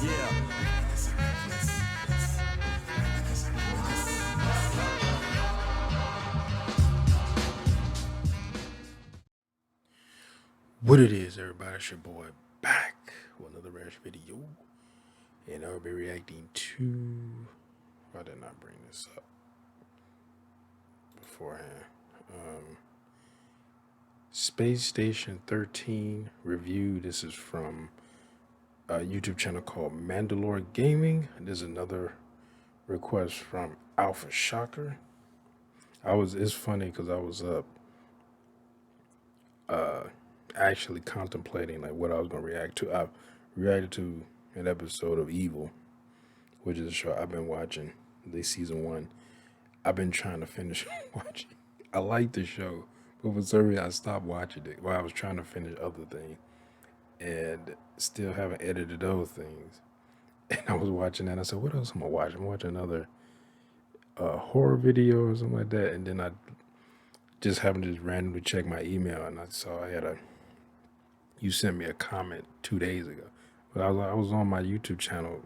Yeah. What it is, everybody? It's your boy back with another Rash video, and I'll be reacting to. I did not bring this up beforehand. Space Station 13 review. This is from a YouTube channel called MandaloreGaming. There's another request from Alpha Shocker. It's funny because I was up actually contemplating like what I was gonna react to. I reacted to an episode of Evil, which is a show I've been watching, at least season one. I've been trying to finish watching. I like the show, but for some reason I stopped watching it while I was trying to finish other things, and still haven't edited those things. And I was watching that. And I said, "What else am I watching? I'm watching another horror video or something like that." And then I just happened to just randomly check my email, and I saw you sent me a comment 2 days ago. But I was on my YouTube channel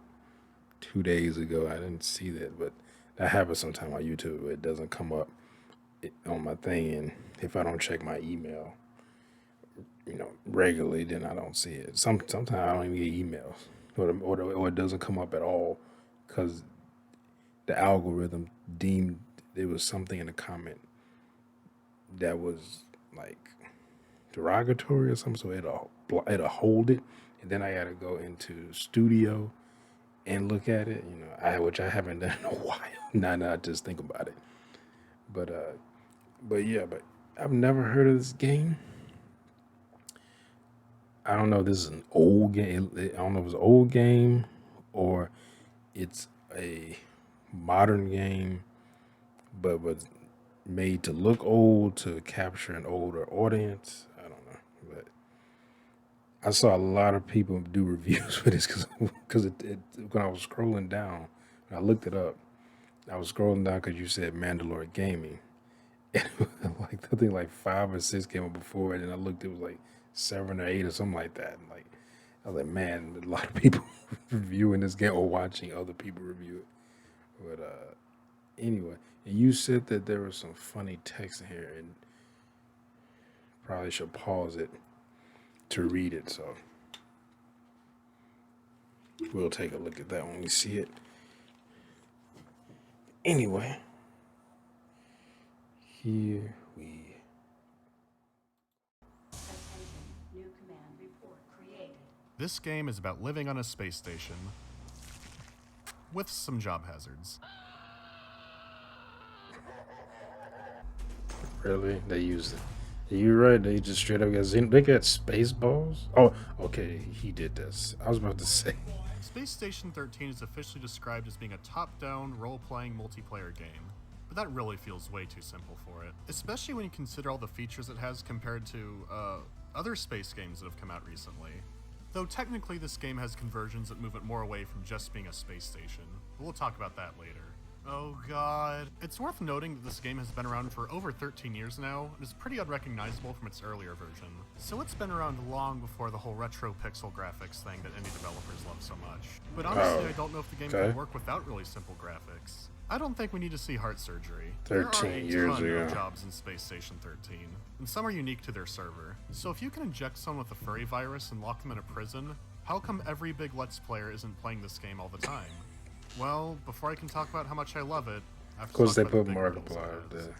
2 days ago. I didn't see that, but that happens sometimes on YouTube. It doesn't come up on my thing, and if I don't check my email, regularly, then I don't see it. Sometimes I don't even get emails, or it doesn't come up at all, because the algorithm deemed there was something in the comment that was like derogatory or something, so it'll hold it, and then I gotta go into Studio and look at it. Which I haven't done in a while. Now I just think about it. But yeah, but I've never heard of this game. I don't know if this is an old game. I don't know if it's an old game or it's a modern game, but was made to look old to capture an older audience. I don't know, but I saw a lot of people do reviews for this because when I was scrolling down, when I looked it up, I was scrolling down because you said Mandalore Gaming, and like I think like 5 or 6 came up before it, and I looked, it was like 7 or 8 or something like that. And like I was like, man, a lot of people reviewing this game or watching other people review it. But anyway, and you said that there was some funny text in here, and probably should pause it to read it. So we'll take a look at that when we see it. Anyway, here we. New command report created. This game is about living on a space station with some job hazards. Really? They used it. You're right. They just straight up they got space balls. Oh, okay. He did this. I was about to say. Space Station 13 is officially described as being a top-down, role-playing multiplayer game, but that really feels way too simple for it, especially when you consider all the features it has compared to other space games that have come out recently. Though technically this game has conversions that move it more away from just being a space station, but we'll talk about that later. Oh god. It's worth noting that this game has been around for over 13 years now, and is pretty unrecognizable from its earlier version. So it's been around long before the whole retro pixel graphics thing that indie developers love so much. But honestly, I don't know if the game can work without really simple graphics. I don't think we need to see heart surgery. 13 years There are ago. a ton of jobs in Space Station 13, and some are unique to their server. So if you can inject someone with a furry virus and lock them in a prison, how come every big Let's Player isn't playing this game all the time? Well, before I can talk about how much I love it, I have to Of course, talk they about the put big Markiplier riddles it has. there.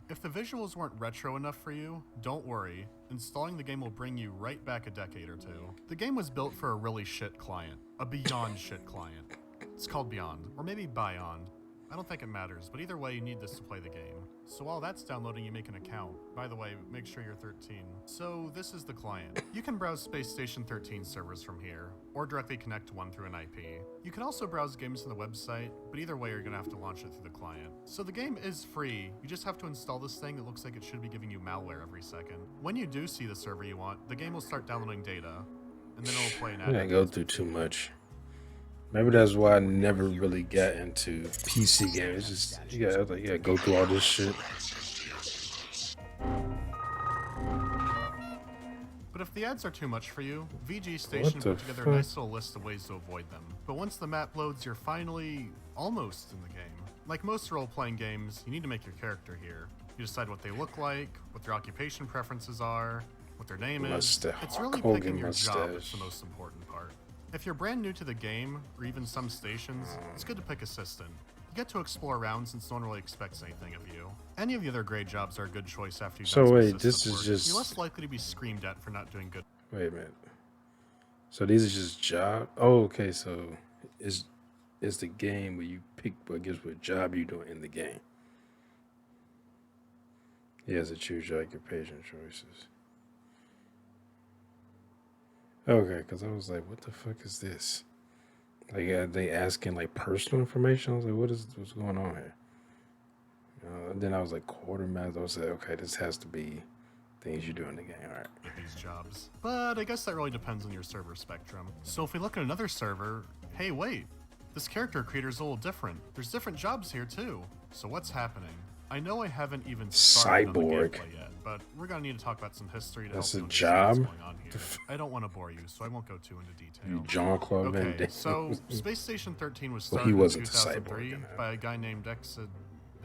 If the visuals weren't retro enough for you, don't worry. Installing the game will bring you right back a decade or two. The game was built for a really shit client. A beyond shit client. It's called Beyond, or maybe Beyond. I don't think it matters, but either way you need this to play the game. So while that's downloading, you make an account. By the way, make sure you're 13. So this is the client. You can browse Space Station 13 servers from here, or directly connect to one through an IP. You can also browse games on the website, but either way you're gonna have to launch it through the client. So the game is free, you just have to install this thing that looks like it should be giving you malware every second. When you do see the server you want, the game will start downloading data, and then it'll play an ad. I go through too much. Maybe that's why I never really got into PC games. It's just you gotta go through all this shit. But if the ads are too much for you, VG Station the put together a fuck? nice little list of ways to avoid them. But once the map loads, you're finally almost in the game. Like most role-playing games, you need to make your character here. You decide what they look like, what their occupation preferences are, what their name is. Mustache. It's really Hogan picking your job that's the mustache. most important part. If you're brand new to the game, or even some stations, it's good to pick assistant. You get to explore around since no one really expects anything of you. Any of the other grade jobs are a good choice after you've So done some wait, this assistant is work. just- You're less likely to be screamed at for not doing good. Wait a minute. So these are just job. Oh, okay. So it's the game where you pick, I guess, what job you doing in the game. You have to choose your occupation choices. Okay, because I was like, what the fuck is this? Like, are they asking like personal information? I was like, what's going on here? And then I was like, quartermaster. I was like, okay, this has to be things you do in the game. All right. These jobs. But I guess that really depends on your server spectrum. So if we look at another server, hey wait, this character creator is a little different. There's different jobs here too. So what's happening? I know I haven't even started on the Cyborg. gameplay yet, but we're gonna need to talk about some history to That's help a you understand job? what's going on here. I don't want to bore you, so I won't go too into You detail. Jean-Claude Van Okay, Damme. so Space Station 13 was Well, started he in wasn't a 2003 cyborg in that. by a guy named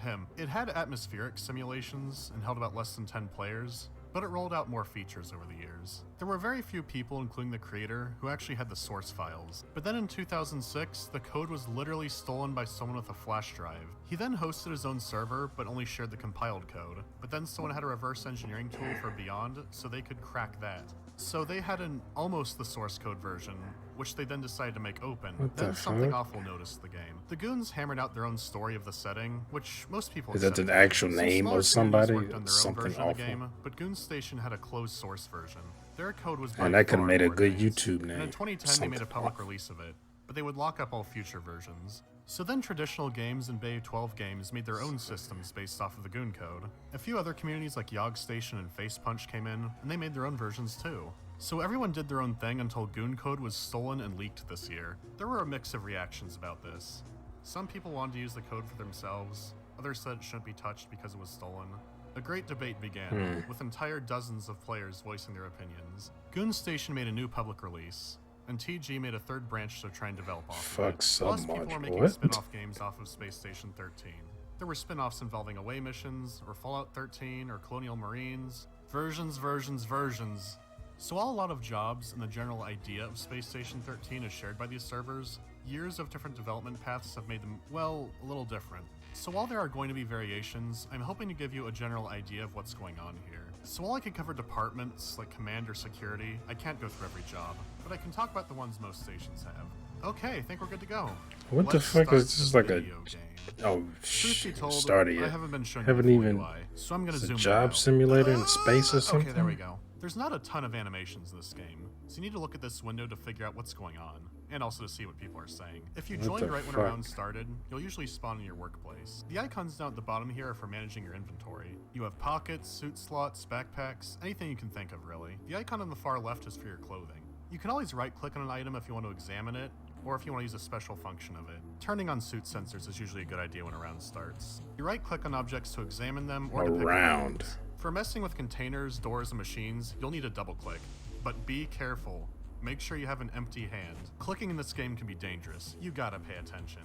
him. It had atmospheric simulations and held about less than 10 players, but it rolled out more features over the years. There were very few people, including the creator, who actually had the source files. But then in 2006, the code was literally stolen by someone with a flash drive. He then hosted his own server, but only shared the compiled code. But then someone had a reverse engineering tool for Beyond, so they could crack that. So they had an almost the source code version, which they then decided to make open. What the Then something fuck? awful noticed the game. The goons hammered out their own story of the setting, which most people Is that the accepted. actual Some name smaller of somebody? communities worked on their own Something version awful. of the game, but Goon Station had a closed source version. Their code was by And that could have far made a more good advanced. YouTube And name. in 2010, they made a public release of it, but they would lock up all future versions. So then traditional games and Bay 12 games made their own systems based off of the Goon code. A few other communities like Yog Station and Face Punch came in, and they made their own versions too. So everyone did their own thing until Goon code was stolen and leaked this year. There were a mix of reactions about this. Some people wanted to use the code for themselves, others said it shouldn't be touched because it was stolen. A great debate began, with entire dozens of players voicing their opinions. Goon Station made a new public release, and TG made a third branch to try and develop off of Fuck it. so Plus, people much. were making What? spin-off games off of Space Station 13. There were spin-offs involving away missions, or Fallout 13, or Colonial Marines. Versions. So while a lot of jobs and the general idea of Space Station 13 is shared by these servers, years of different development paths have made them, well, a little different. So while there are going to be variations, I'm hoping to give you a general idea of what's going on here. So while I can cover departments like command or security, I can't go through every job, but I can talk about the ones most stations have. Okay, I think we're good to go. What the Let's fuck start is this? the Like a video game. oh Truth be told, started I yet? haven't been showing Haven't you the full even. UI, so I'm gonna It's a zoom it job out. simulator in space or something. Okay, there we go. There's not a ton of animations in this game, so you need to look at this window to figure out what's going on, and also to see what people are saying. If you What joined the right when a fuck? round started, you'll usually spawn in your workplace. The icons down at the bottom here are for managing your inventory. You have pockets, suit slots, backpacks, anything you can think of really. The icon on the far left is for your clothing. You can always right-click on an item if you want to examine it, or if you want to use a special function of it. Turning on suit sensors is usually a good idea when a round starts. You right-click on objects to examine them or to pick up Around. items. For messing with containers, doors, and machines, you'll need a double-click. But be careful. Make sure you have an empty hand. Clicking in this game can be dangerous. You gotta pay attention.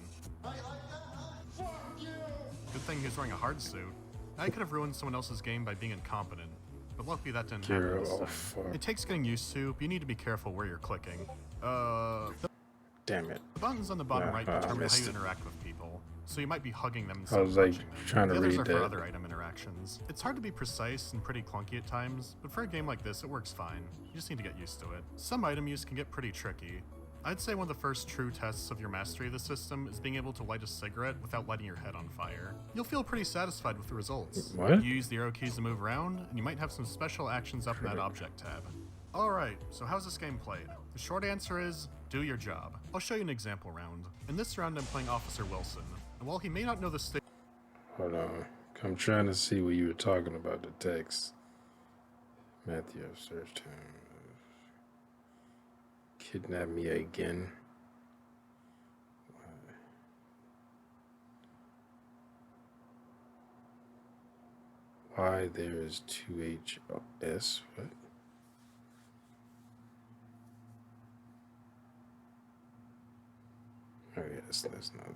Good thing he was wearing a hard suit. I could have ruined someone else's game by being incompetent, but luckily that didn't happen Girl, this oh time. fuck. It takes getting used to, but you need to be careful where you're clicking. The Damn it. buttons on the bottom right I determine how missed you it. interact with people, so you might be hugging them I instead of was like punching them. trying to The others read are for that. other item interactions. It's hard to be precise and pretty clunky at times, but for a game like this, it works fine. You just need to get used to it. Some item use can get pretty tricky. I'd say one of the first true tests of your mastery of the system is being able to light a cigarette without lighting your head on fire. You'll feel pretty satisfied with the results. What? You use the arrow keys to move around, and you might have some special actions up in that object tab. Alright, so how's this game played? The short answer is, do your job. I'll show you an example round. In this round I'm playing Officer Wilson, and while he may not know the state Hold on. I'm trying to see what you were talking about. The text. Matthew, search term. Kidnap me again. Why there is 2HS? What? Oh yes, that's nothing.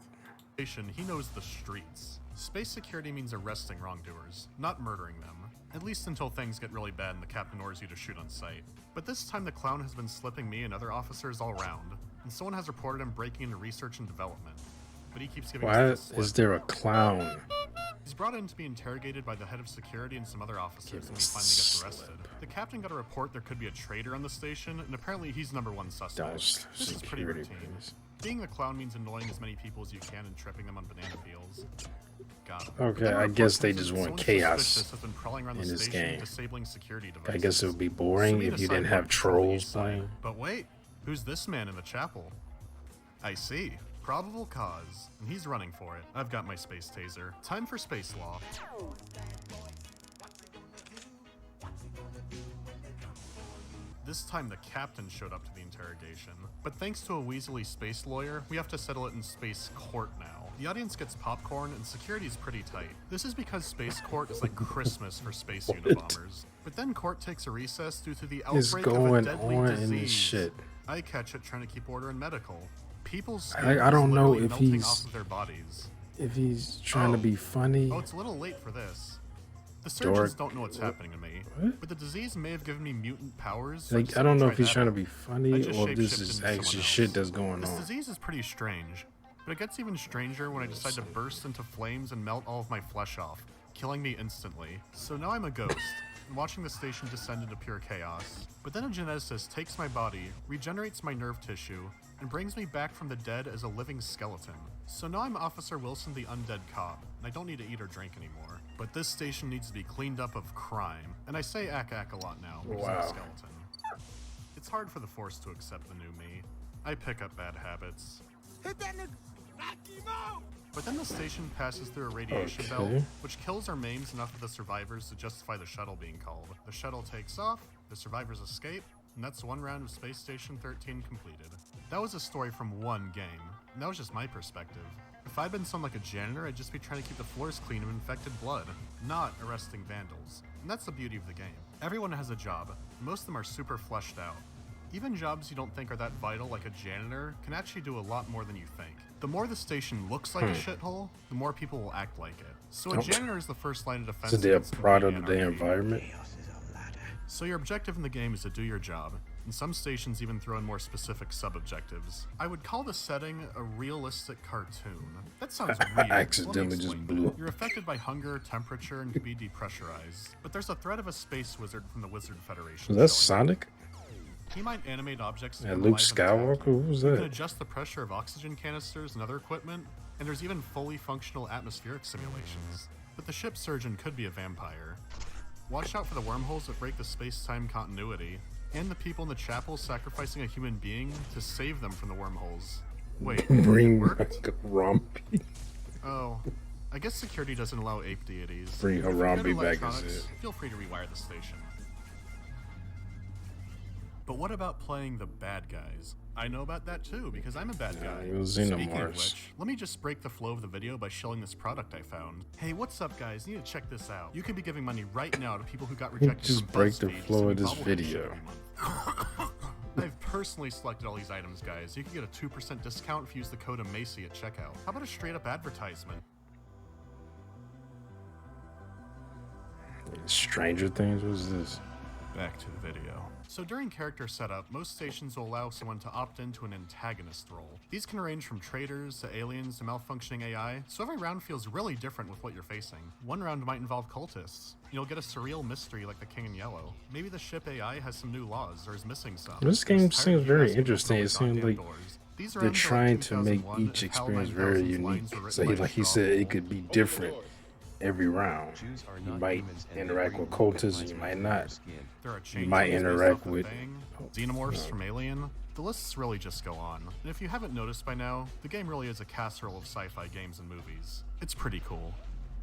He knows the streets. Space security means arresting wrongdoers, not murdering them. At least until things get really bad and the captain orders you to shoot on sight. But this time the clown has been slipping me and other officers all around, and someone has reported him breaking into research and development. But he keeps giving Why us the slip. is there a clown? He's brought in to be interrogated by the head of security and some other officers, and he finally gets Slip. arrested. The captain got a report there could be a traitor on the station, and apparently he's number one suspect. This is pretty Security, routine. please. Being the clown means annoying as many people as you can and tripping them on banana peels. Got him. Okay, Then a I report guess they comes in just that want someone chaos suspicious has been prowling around the in this station game. disabling security devices. I guess it would be boring So we if you decide didn't we're have on patrol trolls east side. playing. But wait, who's this man in the chapel? I see. Probable cause, and he's running for it. I've got my space taser. Time for space law. This time the captain showed up to the interrogation, but thanks to a Weasley space lawyer, we have to settle it in space court now. The audience gets popcorn and security is pretty tight. This is because space court is like Christmas for space Unabombers. But then court takes a recess due to the Is outbreak of a going deadly on disease. in this shit? I catch it trying to keep order in medical. People's I skin don't is know literally if melting he's- off of their bodies. If he's trying to be funny, Oh, it's a little late for this. The surgeons don't know what's happening to me, What? but the disease may have given me mutant powers. so like I decided don't know try if he's that trying to out. be I funny just or if this shapeshifted is into someone actually else. shit that's going This on. disease is pretty strange, but it gets even stranger when I decide to burst into flames and melt all of my flesh off, killing me instantly. So now I'm a ghost, and watching the station descend into pure chaos. But then a geneticist takes my body, regenerates my nerve tissue, and brings me back from the dead as a living skeleton. So now I'm Officer Wilson the undead cop, and I don't need to eat or drink anymore. But this station needs to be cleaned up of crime, and I say ack a lot now because I'm a Wow. skeleton. It's hard for the Force to accept the new me. I pick up bad habits. Hit that nigga! But then the station passes through a radiation Okay. belt, which kills or maims enough of the survivors to justify the shuttle being called. The shuttle takes off, the survivors escape, and that's one round of Space Station 13 completed. That was a story from one game, and that was just my perspective. If I'd been someone like a janitor, I'd just be trying to keep the floors clean of infected blood, not arresting vandals. And that's the beauty of the game. Everyone has a job, and most of them are super fleshed out. Even jobs you don't think are that vital, like a janitor, can actually do a lot more than you think. The more the station looks like a shithole, the more people will act like it. So a Oh. janitor is the first line of defense. So they're a against product complete of the anarchy. environment. So your objective in the game is to do your job, and some stations even throw in more specific sub-objectives. I would call the setting a realistic cartoon. That sounds weird. Let me accidentally just explain. blew up. You're affected by hunger, temperature, and can be depressurized. But there's a threat of a space wizard from the Wizard Federation. So that's showing up. Sonic? He might animate objects to Yeah, come Luke alive and attack Skywalker? you. Who was You can that? adjust the pressure of oxygen canisters and other equipment, and there's even fully functional atmospheric simulations. But the ship surgeon could be a vampire. Watch out for the wormholes that break the space-time continuity, and the people in the chapel sacrificing a human being to save them from the wormholes. Wait, Bring it worked? back Harambe. Oh, I guess security doesn't allow ape deities. Bring If you're good Harambe at back, electronics, is it? feel free to rewire the station. But what about playing the bad guys? I know about that too, because I'm a bad guy. it was Speaking of Xenomorphs. which, let me just break the flow of the video by showing this product I found. Hey, what's up guys? You need to check this out. You could be giving money right now to people who got rejected Just from break the BuzzFeed flow to of this bobblehead video. shit every month. I've personally selected all these items, guys. You can get a 2% discount if you use the code AMACY at checkout. How about a straight up advertisement? Stranger Things? What's this? Back to the video. So during character setup, most stations will allow someone to opt into an antagonist role. These can range from traitors to aliens to malfunctioning AI, so every round feels really different with what you're facing. One round might involve cultists. You'll get a surreal mystery like the King in Yellow. Maybe the ship AI has some new laws or is missing some. This Or is game tired seems of very asking for interesting. It public seems goddamn like doors. These they're rounds are trying like to make 2001 each if HAL experience very 9000's unique. lines were So written by like he Shaw. said, it could be different every round. You might interact with cultists, you might not. There are You might changelings based interact off the with- Thing, xenomorphs from Alien. The lists really just go on. And if you haven't noticed by now, the game really is a casserole of sci-fi games and movies. It's pretty cool.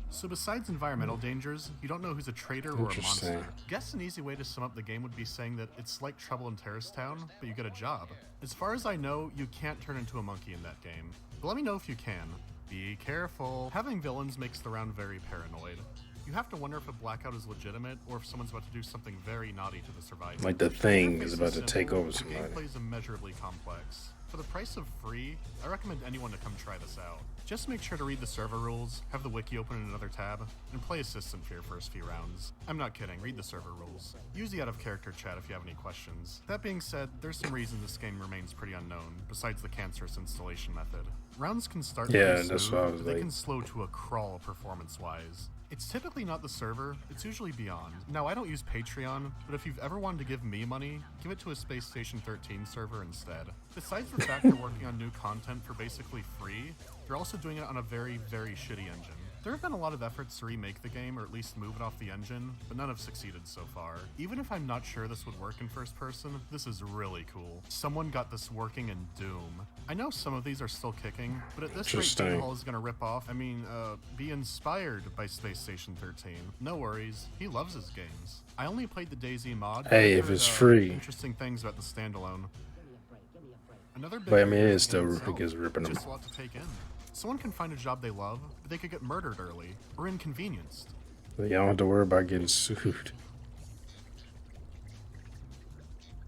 So besides environmental dangers, you don't know who's a traitor or a Interesting. monster. Guess an easy way to sum up the game would be saying that it's like Trouble in Terrorist Town, but you get a job. As far as I know, you can't turn into a monkey in that game. But let me know if you can. Be careful. Having villains makes the round very paranoid. You have to wonder if a blackout is legitimate or if someone's about to do something very naughty to the survivor. Like the The thing interface is about to simple, take over but the somebody. gameplay is immeasurably complex. For the price of free, I recommend anyone to come try this out. Just make sure to read the server rules, have the wiki open in another tab, and play Assistant for your first few rounds. I'm not kidding, read the server rules. Use the out-of-character chat if you have any questions. That being said, there's some reasons this game remains pretty unknown, besides the cancerous installation method. Rounds can start pretty That's smooth, what I was but they like. can slow to a crawl performance-wise. It's typically not the server, it's usually beyond. Now, I don't use Patreon, but if you've ever wanted to give me money, give it to a Space Station 13 server instead. Besides the fact they're working on new content for basically free, they're also doing it on a very, very shitty engine. There have been a lot of efforts to remake the game or at least move it off the engine, but none have succeeded so far. Even if I'm not sure this would work in first person, this is really cool. Someone got this working in Doom. I know some of these are still kicking, but at this rate, Interesting. Hall is gonna rip off, be inspired by Space Station 13. No worries, he loves his games. I only played the DayZ mod. But Hey, I if heard, it's free. interesting things about the standalone. Another big But I mean, area it is is the still game itself. because ripping them. Just a lot to take in. Someone can find a job they love, but they could get murdered early or inconvenienced. You don't have to worry about getting sued.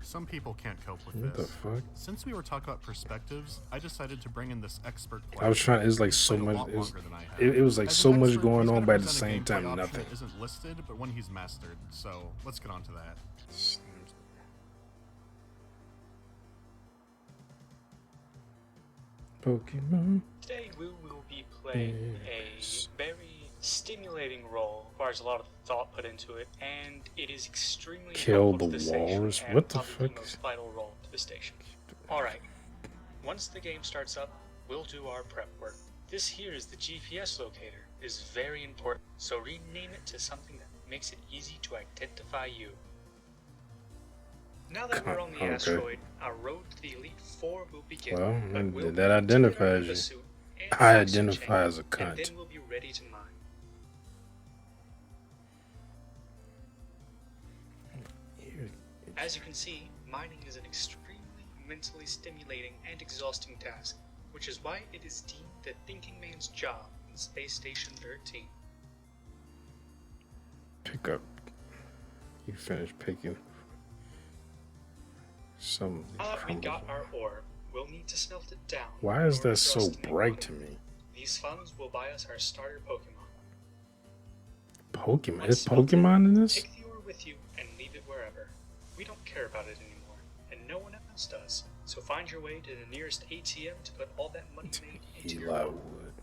Some people can't cope with What the this. fuck? Since we were talking about perspectives, I decided to bring in this expert player. I was trying. It was like so Played a much. lot It was, longer than I have. it was like As so an much expert, going he's on, gonna but at the present a same gameplay time, option nothing. that isn't listed, but one he's mastered. So let's get on to that. Pokemon. Today we will be playing a very stimulating role. Requires a lot of thought put into it, and it is extremely Kill helpful the to the station walrus? and What the probably fuck? the most vital role to the station. Alright, once the game starts up, we'll do our prep work. This here is the GPS locator. It is very important, so rename it to something that makes it easy to identify you. Now that we're on the Okay. asteroid, our road to the Elite Four will begin. Well, but we'll that need to get our identifies Nova you. suit and I oxygen identify tank, as a and cunt. then we'll be ready to mine. As you can see, mining is an extremely mentally stimulating and exhausting task, which is why it is deemed the thinking man's job in Space Station 13. Pick up. You finished picking some. Now that we got our ore, we'll need to smelt it down. Why in is order that for us so to make bright money. to me? These funds will buy us our starter Pokemon. Pokemon? Once Is smelted, Pokemon in this? Take the ore with you and leave it wherever. We don't care about it anymore, and no one else does. So find your way to the nearest ATM to put all that money made into your Eli wallet. Wood.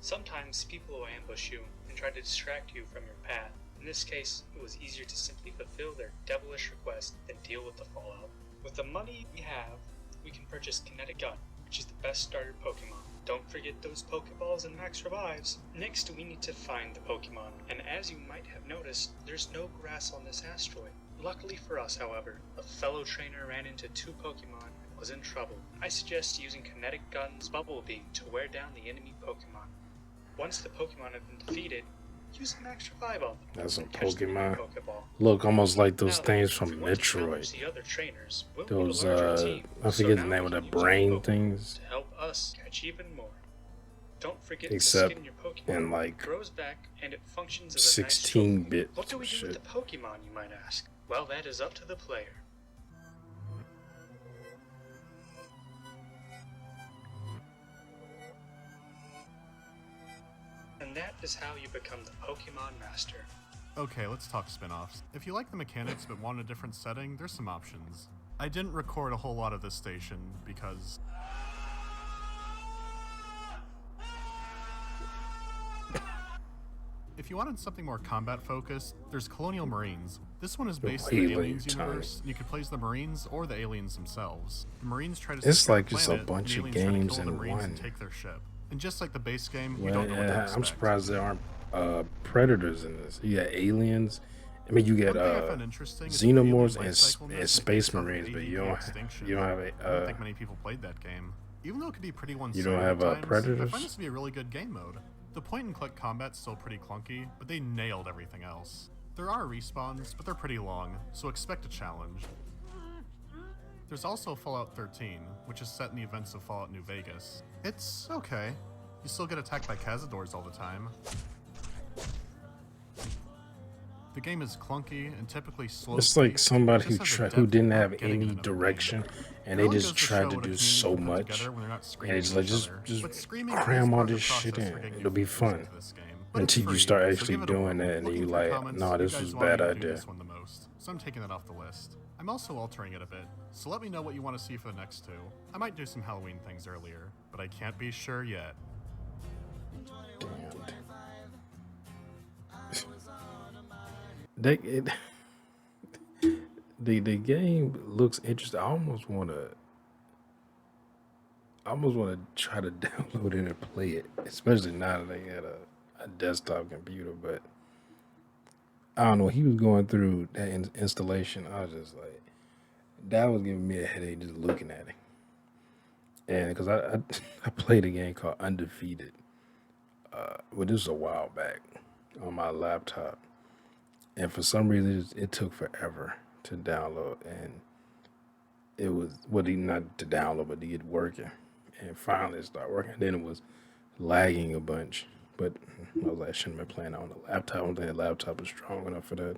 Sometimes people will ambush you and try to distract you from your path. In this case, it was easier to simply fulfill their devilish request than deal with the fallout. With the money we have, we can purchase Kinetic Gun, which is the best starter Pokemon. Don't forget those Pokeballs and Max Revives. Next, we need to find the Pokemon, and as you might have noticed, there's no grass on this asteroid. Luckily for us, however, a fellow trainer ran into two Pokemon and was in trouble. I suggest using Kinetic Gun's Bubble Beam to wear down the enemy Pokemon. Once the Pokemon have been defeated, use the Max Revive on them. That's a and catch them in your Pokemon. Pokeball. Look, almost like those Now, things if from we want to challenge Metroid. the other trainers, we'll need Those, a larger team. I So forget the now name we of can the use our brain Pokemon things. to help us catch even more. Don't forget Except the skin in your Pokemon in, like, grows back and it functions as a nice tool. 16-bit What do we do shit. with the Pokemon, you might ask? Well, that is up to the player. And that is how you become the Pokemon Master. Okay, let's talk spin-offs. If you like the mechanics but want a different setting, there's some options. I didn't record a whole lot of this station because if you wanted something more combat focused, there's Colonial Marines. This one is based in the Way Aliens tiny. universe, and you can play as the Marines or the aliens themselves. The Marines try to It's secure like the just a planet, bunch and the of aliens try to games kill the in Marines and one. take their ship. And just like the base game, you Well, don't know what to yeah, expect. I'm surprised there aren't predators in this. You got aliens. I mean, you get One thing I found interesting is the alien xenomorphs life cycle in and this space based off of marines, but AVP you don't extinction. you don't have I don't think many people played that game. Even though it could be pretty one-sided don't have, at times, I predators? find this to be a really good game mode. The point-and-click combat's still pretty clunky, but they nailed everything else. There are respawns, but they're pretty long, so expect a challenge. There's also Fallout 13, which is set in the events of Fallout New Vegas. It's okay. You still get attacked by Cazadors all the time. The game is clunky and typically slow. It's like somebody who just has a who depth didn't you're have not getting in any another game. direction, It and they really just goes to tried show to what a do community so can put much, together when they're not and screaming it's at like each other. But screaming is cram all part of the this shit process in. for getting It'll new be users fun into this game. But it's until you free, start so actually give it a doing whirl. that, and then Looking you through like, comments, no, you this guys was a want me bad to do idea. this one the most, so I'm taking it off the list. I'm also altering it a bit, so let me know what you want to see for the next two. I might do some Halloween things earlier, but I can't be sure yet. Damned. They, it, the game looks interesting. I almost want to try to download it and play it, especially now that they got a desktop computer. But I don't know. He was going through that installation. I was just like, that was giving me a headache just looking at it. And because I played a game called Undefeated. Well, this was a while back on my laptop, and for some reason it took forever to download, and it was not to download but to get working, and finally it started working. Then it was lagging a bunch, but I was like, I shouldn't have been playing on the laptop. I don't think the laptop was strong enough for that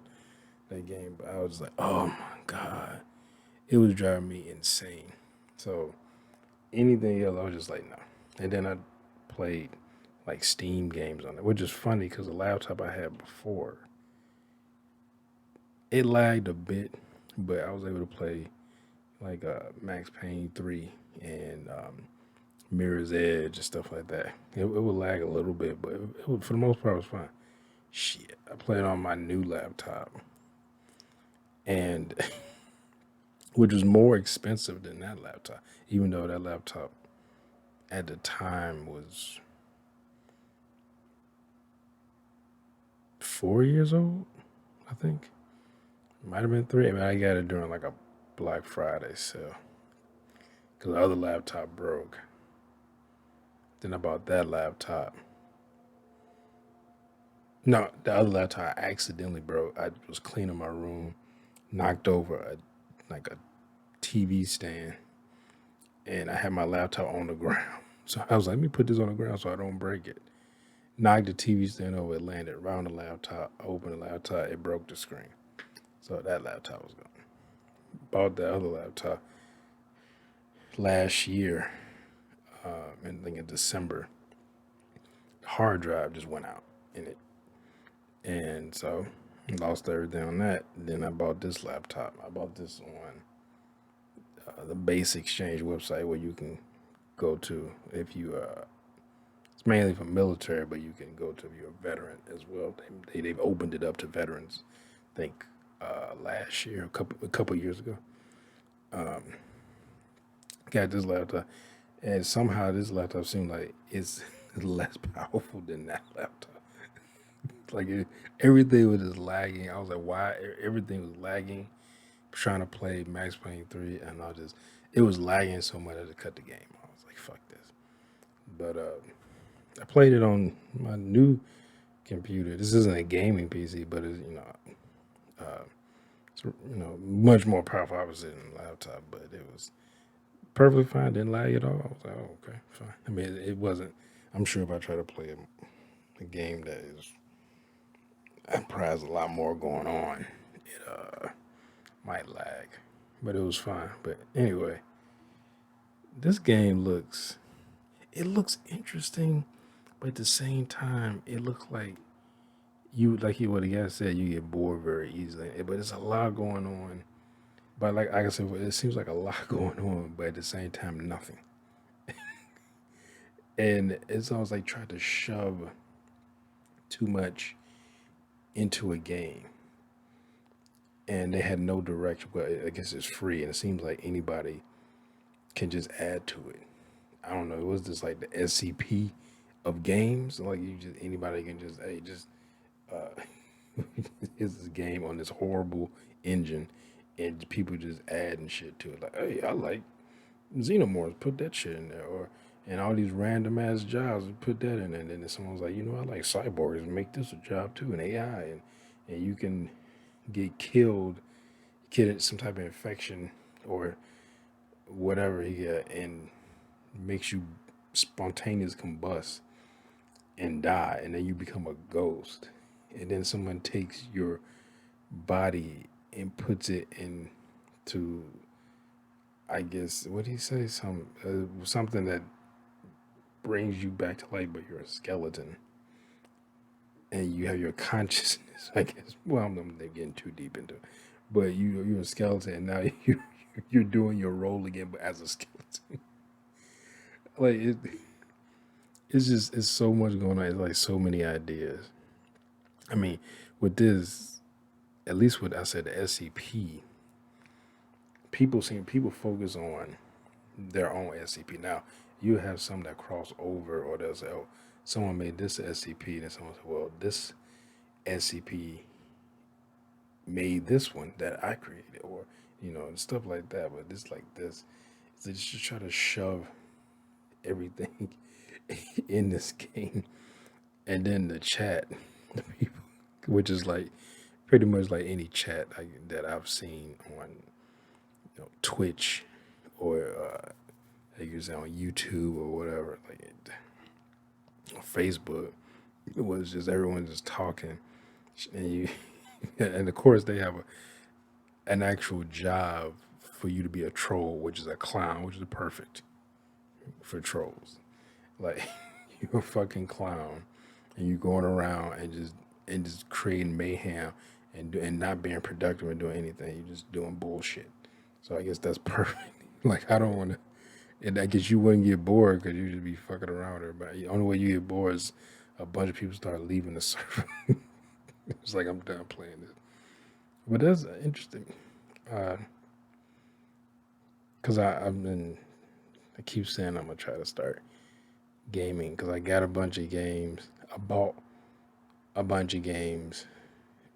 game. But I was like, oh my god, it was driving me insane. So anything else, I was just like, no. And then I played like Steam games on it, which is funny because the laptop I had before, it lagged a bit, but I was able to play like Max Payne 3 and Mirror's Edge and stuff like that. It would lag a little bit, but it would, for the most part, it was fine. Shit, I played on my new laptop, and which was more expensive than that laptop, even though that laptop at the time was 4 years old, I think. Might have been 3. I mean, I got it during like a Black Friday sale because the other laptop broke. Then I bought that laptop. No, the other laptop accidentally broke. I was cleaning my room, knocked over a TV stand, and I had my laptop on the ground. So I was like, let me put this on the ground so I don't break it. Knocked the TV stand over, it landed right on the laptop. I opened the laptop, it broke the screen. So that laptop was gone. Bought the other laptop last year, I think in December. The hard drive just went out in it. And so I lost everything on that. Then I bought this laptop. I bought this on the Base Exchange website where you can go to if you it's mainly for military, but you can go to if you're a veteran as well. They've opened it up to veterans, I think last year, a couple years ago. Got this laptop, and somehow this laptop seemed like it's less powerful than that laptop. Like everything was just lagging. I was like, why everything was lagging? Trying to play Max Payne 3, and it was lagging so much I had to cut the game. I was like, fuck this. But I played it on my new computer. This isn't a gaming PC, but it's much more powerful obviously than a laptop. But it was perfectly fine. Didn't lag at all. I was like, oh, okay, fine. I mean, it wasn't. I'm sure if I try to play a game that is probably has a lot more going on, it might lag. But it was fine. But anyway, this game looks interesting, but at the same time, it looks like what the guy said, you get bored very easily. But it's a lot going on. But like I said, it seems like a lot going on, but at the same time, nothing. And it's almost like trying to shove too much into a game. And they had no direction. But I guess it's free, and it seems like anybody can just add to it. I don't know. It was just like the SCP of games. Like anybody can just here's this game on this horrible engine, and people just adding shit to it. Like, hey, I like Xenomorphs, put that shit in there, and all these random ass jobs, put that in there. And then someone's like, I like cyborgs, make this a job too, and AI, and you can get killed, get some type of infection or whatever you get, and makes you spontaneous combust and die, and then you become a ghost, and then someone takes your body and puts it into, I guess, what did he say? Something that brings you back to life, but you're a skeleton and you have your consciousness. I guess. Well, I'm not getting too deep into it, but you're a skeleton, and now you're doing your role again, but as a skeleton. Like it's so much going on. It's like so many ideas. I mean, with this, at least with I said the SCP, people focus on their own SCP. Now you have some that cross over, or they'll say, "Oh, someone made this SCP," and then someone said, "Well, this SCP made this one that I created," or and stuff like that. But it's like this. They just try to shove everything in this game, and then the chat, the people, which is like pretty much like any chat that I've seen on Twitch or like you say on YouTube or whatever, like on Facebook. It was just everyone just talking, and you, and of course they have an actual job for you to be a troll, which is a clown, which is perfect for trolls. Like you're a fucking clown, and you going around and just creating mayhem and not being productive and doing anything. You're just doing bullshit. So I guess that's perfect. Like I don't want to. And I guess you wouldn't get bored because you just be fucking around with everybody. The only way you get bored is a bunch of people start leaving the server. It's like I'm done playing this. But that's interesting. Because I keep saying I'm gonna try to start gaming because I got a bunch of games. I bought a bunch of games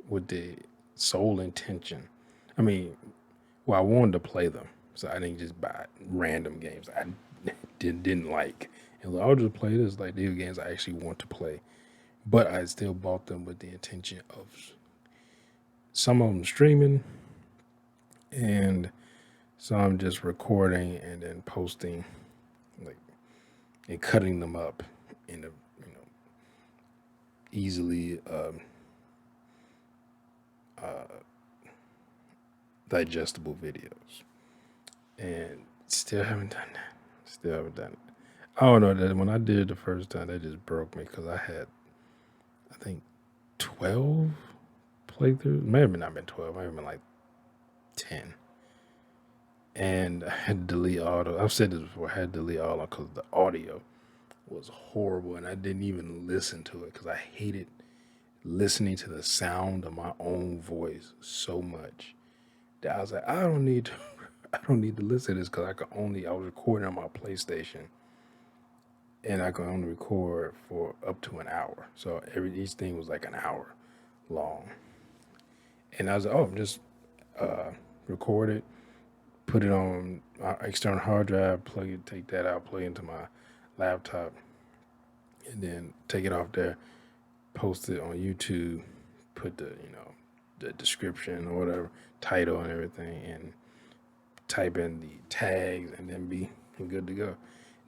with the sole intention. I mean, well, I wanted to play them, so I didn't just buy random games I didn't like. And like, I'll just play this like these games I actually want to play. But I still bought them with the intention of some of them streaming and some just recording and then posting, like, and cutting them up in a easily digestible videos. And still haven't done that. Still haven't done it. I don't know that when I did it the first time, that just broke me because I had, I think, 12 playthroughs. Maybe not been 12. Maybe been like 10. And I had to delete all those. I've said this before. I had to delete all of them because the audio was horrible, and I didn't even listen to it because I hated listening to the sound of my own voice so much that I was like, I don't need to listen to this because I was recording on my PlayStation, and I could only record for up to an hour. So each thing was like an hour long, and I was like, oh, just record it, put it on my external hard drive, take that out, plug it into my laptop, and then take it off there, post it on YouTube, put the description or whatever, title and everything, and type in the tags, and then be good to go.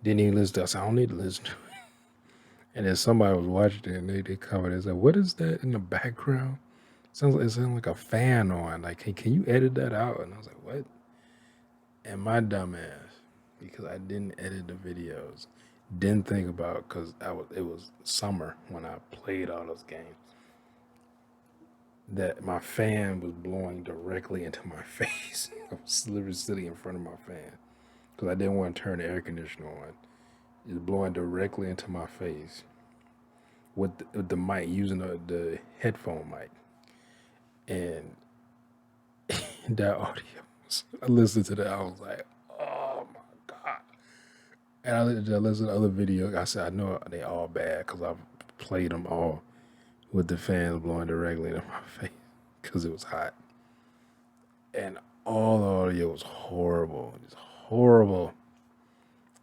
Didn't even listen to us. I don't need to listen to it. And then somebody was watching it, and they commented and said, "What is that in the background? It sounds like a fan on. Like, hey, can you edit that out?" And I was like, "What?" And my dumb ass, because I didn't edit the videos, didn't think about because it was summer when I played all those games, that my fan was blowing directly into my face. I was literally sitting in front of my fan because I didn't want to turn the air conditioner on. It's blowing directly into my face with the mic, using the headphone mic. And that audio, I listened to that, I was like, oh my God. And I listened to other videos. I said, I know they all bad because I've played them all with the fans blowing directly into my face because it was hot. And all the audio was horrible. It's horrible.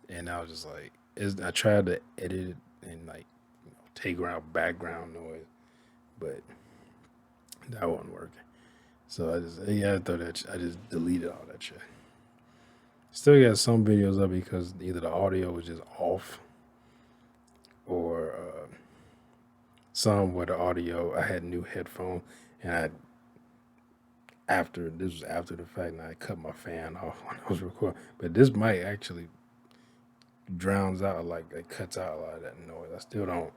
And I was just like, I tried to edit it and like take out background noise, but that wasn't working. So I thought I just deleted all that shit. Still got some videos up because either the audio was just off, or some where the audio, I had new headphones and I after this was after the fact, and I cut my fan off when I was recording. But this mic actually drowns out, like it cuts out a lot of that noise. I still don't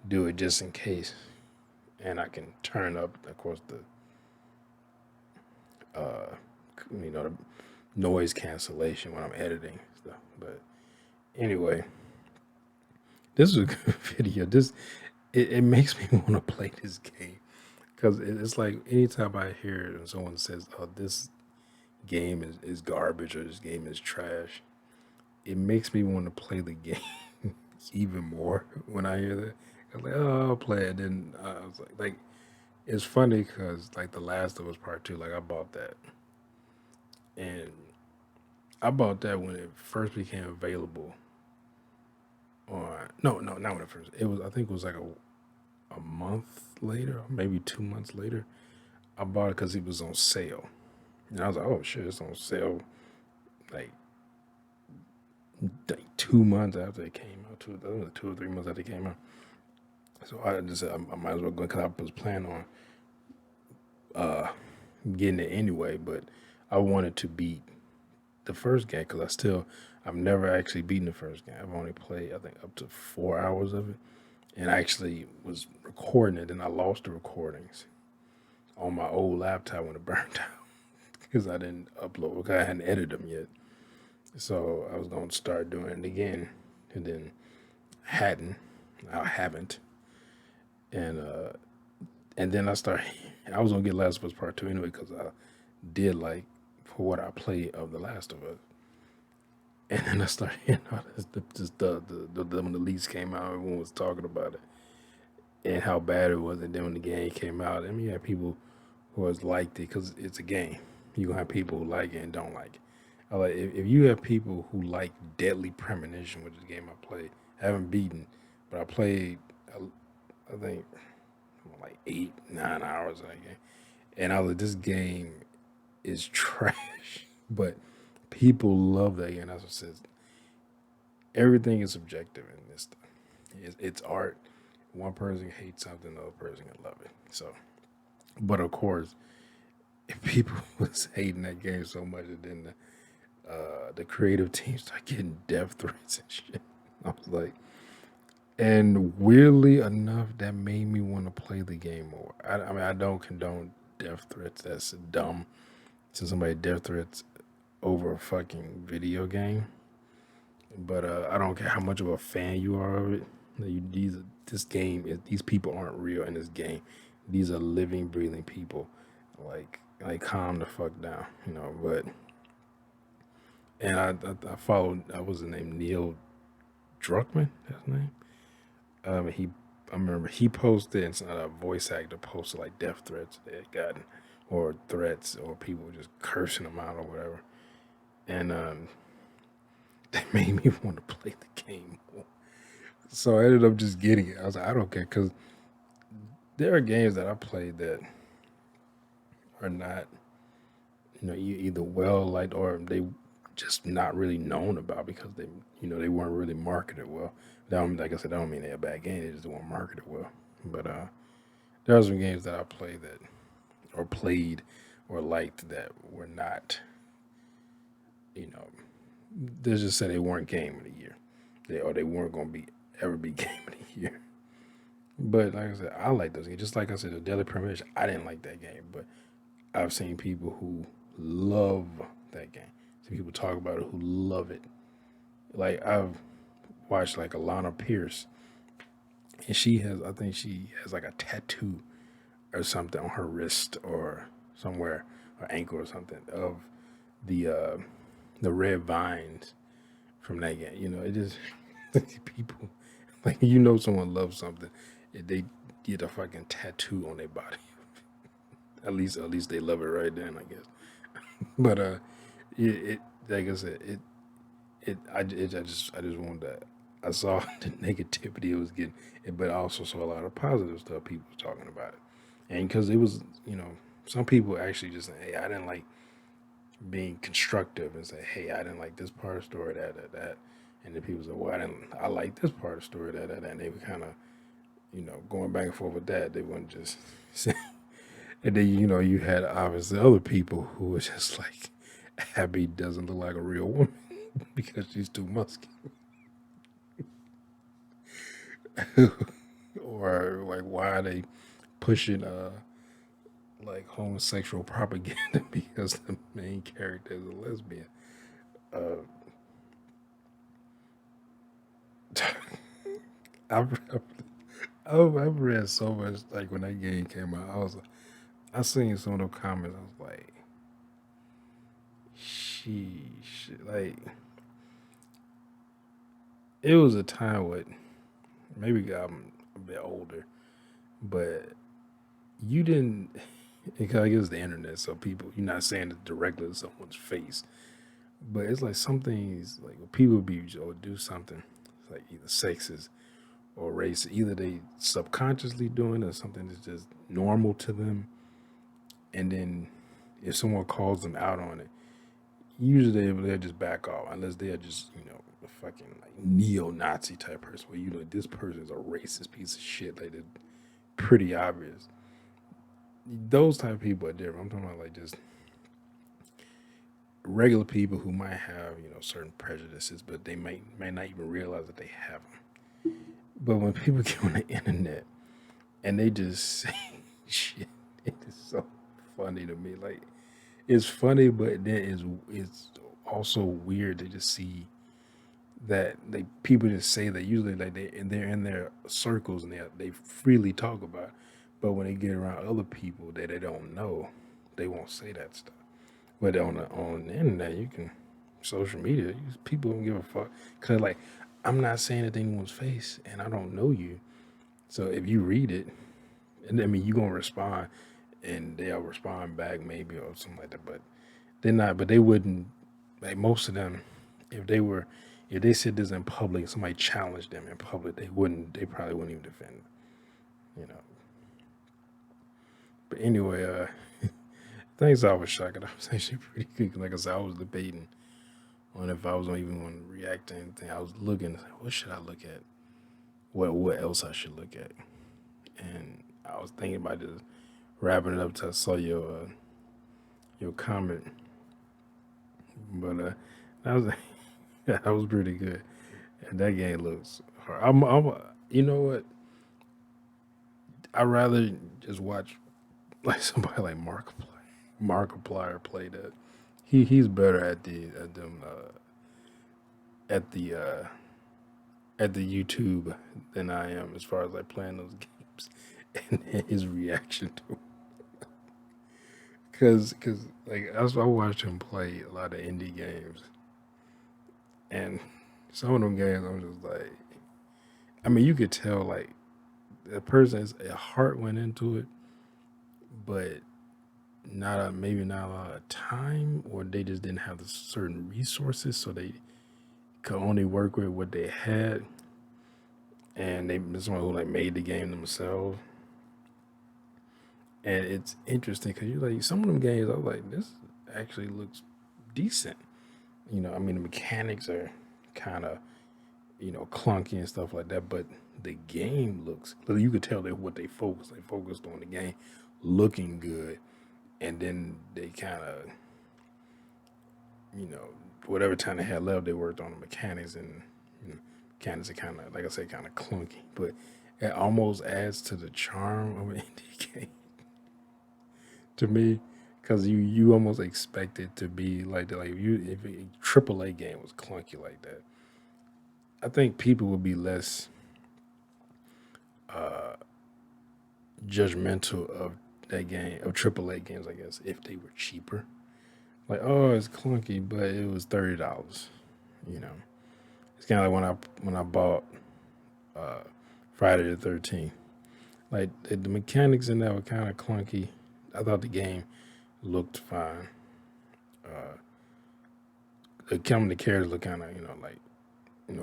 do it just in case, and I can turn up, of course, the the noise cancellation when I'm editing stuff. But anyway, this is a good video. It makes me want to play this game because it's like anytime I hear it and someone says, "Oh, this game is garbage" or "this game is trash," it makes me want to play the game even more when I hear that. I'm like, "Oh, I'll play it." Then I was like, it's funny because like The Last of Us Part Two, like I bought that, and I bought that when it first became available. On no, not when it first. It was, I think it was like a month later, maybe 2 months later. I bought it because it was on sale, and I was like, "Oh shit, it's on sale!" Like 2 months after it came out, 2 or 3 months after it came out. So I just said I might as well go because I was planning on getting it anyway. But I wanted to beat the first game because I've never actually beaten the first game. I've only played, I think, up to 4 hours of it, and I actually was recording it, and I lost the recordings on my old laptop when it burned out because I didn't upload because I hadn't edited them yet. So I was going to start doing it again, and then I haven't, and then I was gonna get Last of Us Part Two anyway because I did like for what I played of The Last of Us, and then I started hearing all this, when the leaks came out, everyone was talking about it and how bad it was, and then when the game came out, I mean, you had people who has liked it because it's a game. You gonna have people who like it and don't like it. I like if you have people who like Deadly Premonition, which is a game I played, I haven't beaten, but I played, I think like 8-9 hours of that game, and I was like, this game is trash, but people love that game. That's what it says. Everything is subjective in this stuff. It's art. One person hates something, the other person can love it. So, but of course, if people was hating that game so much, and then the creative team started getting death threats and shit, I was like, and weirdly enough, that made me want to play the game more. I mean, I don't condone death threats. That's dumb. So somebody death threats over a fucking video game. But I don't care how much of a fan you are of it. These people aren't real in this game. These are living, breathing people. Like calm the fuck down, But and I followed. I was the name Neil Druckmann. That's his name. I remember he posted, and a voice actor posted like death threats they had gotten, or threats, or people just cursing them out or whatever, and that made me want to play the game more. So I ended up just getting it. I was like, I don't care, because there are games that I played that are not, either well liked or they just not really known about because they weren't really marketed well. Like I said, that don't mean they're a bad game. They just weren't marketed well. But there are some games that I played or liked that were not, they just said they weren't game of the year. They weren't going to ever be game of the year. But like I said, I like those games. Just like I said, the Deadly Premonition, I didn't like that game, but I've seen people who love that game. Some people talk about it who love it. Like I've watched like Alana Pierce, and I think she has like a tattoo or something on her wrist or somewhere, or ankle or something, of the red vines from that game. It just people like someone loves something, they get a fucking tattoo on their body. At least they love it right then, I guess. But it like I said, I just wanted that. I saw the negativity it was getting, but I also saw a lot of positive stuff people was talking about it, and because it was, some people actually just say, hey, I didn't like being constructive and say, hey, I didn't like this part of the story, that, and then people say, well, I like this part of the story, that, and they were kind of, going back and forth with that. They weren't just And then you had obviously other people who was just like, Abby doesn't look like a real woman because she's too muscular. Or like, why are they pushing like homosexual propaganda because the main character is a lesbian? I've, I've read so much. Like when that game came out, I seen some of those comments. I was like, sheesh. Like it was a time when maybe I'm a bit older, but you didn't. Because I guess the internet, so people, you're not saying it directly to someone's face, but it's like some things, like when people be or do something, like either sexist or racist, either they subconsciously doing it or something that's just normal to them, and then if someone calls them out on it, usually they'll just back off unless they're just a fucking like neo-Nazi type person where this person is a racist piece of shit, like it's pretty obvious. Those type of people are different. I'm talking about like just regular people who might have certain prejudices, but they may not even realize that they have them. But when people get on the internet and they just say shit, it is so funny to me. Like it's funny, but then it's also weird to just see that people just say that usually like they're in their circles and they freely talk about it. But when they get around other people that they don't know, they won't say that stuff. But on the internet, you can social media, people don't give a fuck. Cause like I'm not saying it to anyone's face, and I don't know you. So if you read it, and I mean you gonna respond, and they'll respond back maybe or something like that. But they're not. But they wouldn't. Like most of them, if they said this in public, somebody challenged them in public, they wouldn't. They probably wouldn't even defend them. You know. But anyway, things I was shocking. I was actually pretty good. Like I said, I was debating on if I was even going to react to anything. I was looking, what should I look at? What else I should look at? And I was thinking about just wrapping it up till I saw your comment. But that was that was pretty good. And that game looks hard. You know what? I'd rather just watch like somebody like Markiplier play that. He's better at the YouTube than I am as far as like playing those games and his reaction to because like I watched him play a lot of indie games, and some of them games I'm just like, I mean you could tell like the person's heart went into it, but maybe not a lot of time, or they just didn't have the certain resources, so they could only work with what they had, and they someone who like made the game themselves. And it's interesting because you like some of them games. I was like, this actually looks decent. I mean the mechanics are kind of clunky and stuff like that, but the game looks. You could tell that what they focused. They focused on the game looking good, and then they kind of whatever time they had left, they worked on the mechanics, and mechanics are kind of like I said, kind of clunky, but it almost adds to the charm of an indie game to me, because you almost expect it to be like that. Like if a AAA game was clunky like that, I think people would be less judgmental of that game, of AAA games, I guess, if they were cheaper. Like, oh, it's clunky, but it was $30. It's kind of like when I bought Friday the 13th. Like the mechanics in that were kind of clunky. I thought the game looked fine. The characters look kind of like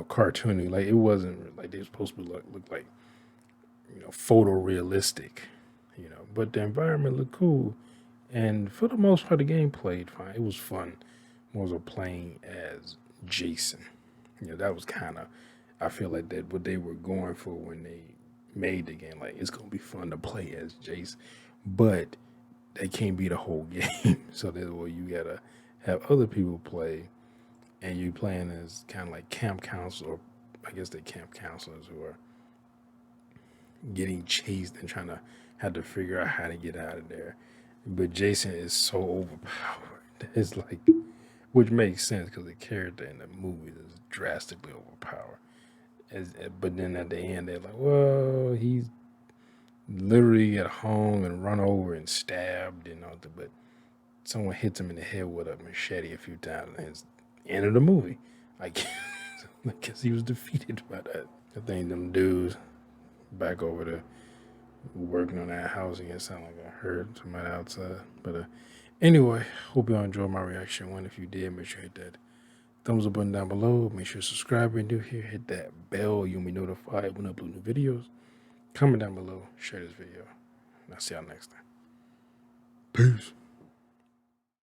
cartoony. Like it wasn't like they were supposed to look like photorealistic. But the environment looked cool, and for the most part, the game played fine. It was fun. More so playing as Jason. That was kind of. I feel like that what they were going for when they made the game. Like it's gonna be fun to play as Jason, but they can't be the whole game. So that's where you gotta have other people play, and you playing as kind of like camp counselors, or I guess they're camp counselors who are getting chased and trying to have to figure out how to get out of there. But Jason is so overpowered. It's like, which makes sense because the character in the movie is drastically overpowered. But then at the end, they're like, well, he's literally got hung and run over and stabbed, but someone hits him in the head with a machete a few times, and it's the end of the movie. I guess he was defeated by that. I think them dudes back over there working on that house again sound like I heard somebody outside. But anyway, hope y'all enjoyed my reaction one. If you did, make sure you hit that thumbs up button down below. Make sure to subscribe if you're new here. Hit that bell. You'll be notified when I upload new videos. Comment down below. Share this video. And I'll see y'all next time. Peace.